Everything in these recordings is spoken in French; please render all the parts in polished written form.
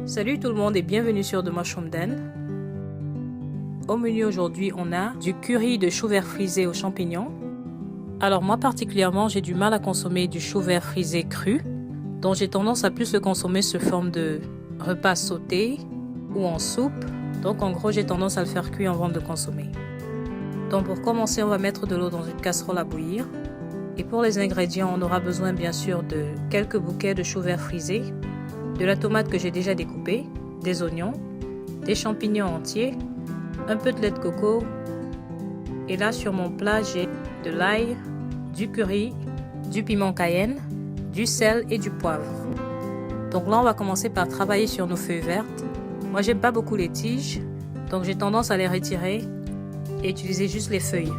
Salut tout le monde et bienvenue sur The Mushroom Den. Au menu aujourd'hui, on a du curry de chou vert frisé aux champignons. Alors moi particulièrement, j'ai du mal à consommer du chou vert frisé cru, donc j'ai tendance à plus le consommer sous forme de repas sauté ou en soupe. Donc en gros, j'ai tendance à le faire cuire avant de le consommer. Donc pour commencer, on va mettre de l'eau dans une casserole à bouillir. Et pour les ingrédients, on aura besoin bien sûr de quelques bouquets de chou vert frisé, de la tomate que j'ai déjà découpée, des oignons, des champignons entiers, un peu de lait de coco. Et là sur mon plat, j'ai de l'ail, du curry, du piment cayenne, du sel et du poivre. Donc là, on va commencer par travailler sur nos feuilles vertes. Moi, j'aime pas beaucoup les tiges, donc j'ai tendance à les retirer et utiliser juste les feuilles.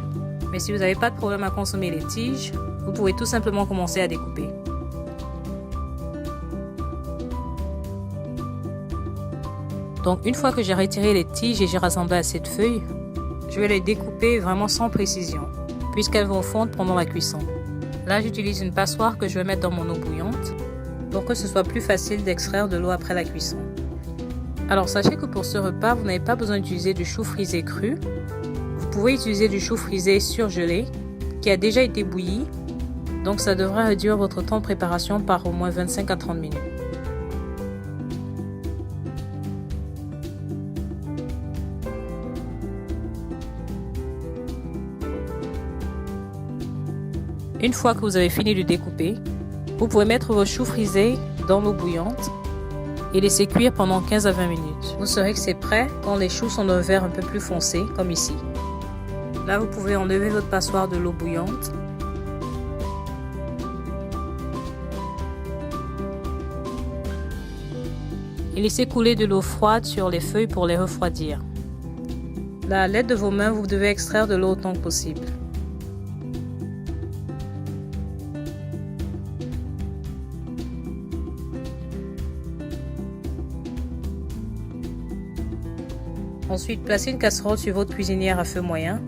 Mais si vous n'avez pas de problème à consommer les tiges, vous pouvez tout simplement commencer à découper. Donc une fois que j'ai retiré les tiges et j'ai rassemblé assez de feuilles, je vais les découper vraiment sans précision, puisqu'elles vont fondre pendant la cuisson. Là, j'utilise une passoire que je vais mettre dans mon eau bouillante pour que ce soit plus facile d'extraire de l'eau après la cuisson. Alors sachez que pour ce repas, vous n'avez pas besoin d'utiliser du chou frisé cru. Vous pouvez utiliser du chou frisé surgelé qui a déjà été bouilli, donc ça devrait réduire votre temps de préparation par au moins 25 à 30 minutes. Une fois que vous avez fini de découper, vous pouvez mettre vos choux frisés dans l'eau bouillante et laisser cuire pendant 15 à 20 minutes. Vous saurez que c'est prêt quand les choux sont d'un vert un peu plus foncé, comme ici. Là, vous pouvez enlever votre passoire de l'eau bouillante. Et laisser couler de l'eau froide sur les feuilles pour les refroidir. Là, à l'aide de vos mains, vous devez extraire de l'eau autant que possible. Ensuite, placez une casserole sur votre cuisinière à feu moyen.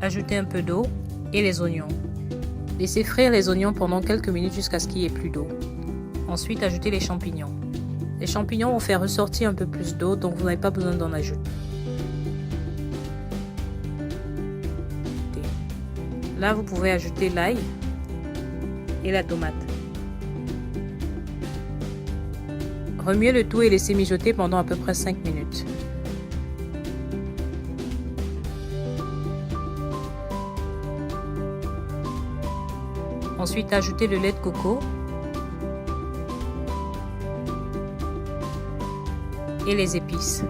Ajoutez un peu d'eau et les oignons. Laissez frire les oignons pendant quelques minutes jusqu'à ce qu'il n'y ait plus d'eau. Ensuite, ajoutez les champignons. Les champignons vont faire ressortir un peu plus d'eau, donc vous n'avez pas besoin d'en ajouter. Là, vous pouvez ajouter l'ail et la tomate. Remuez le tout et laissez mijoter pendant à peu près 5 minutes. Ensuite, ajoutez le lait de coco et les épices.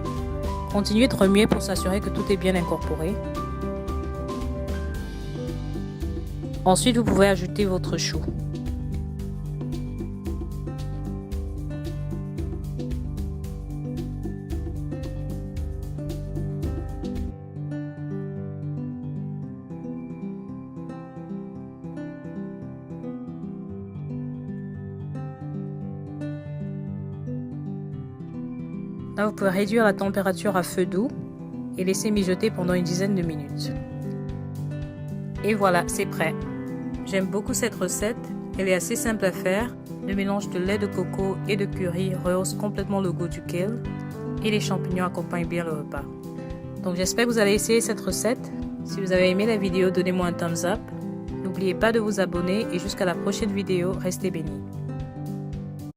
Continuez de remuer pour s'assurer que tout est bien incorporé. Ensuite, vous pouvez ajouter votre chou. Là, vous pouvez réduire la température à feu doux et laisser mijoter pendant une dizaine de minutes. Et voilà, c'est prêt. J'aime beaucoup cette recette, elle est assez simple à faire. Le mélange de lait de coco et de curry rehausse complètement le goût du kale et les champignons accompagnent bien le repas. Donc j'espère que vous allez essayer cette recette. Si vous avez aimé la vidéo, donnez-moi un thumbs up. N'oubliez pas de vous abonner et jusqu'à la prochaine vidéo, restez bénis.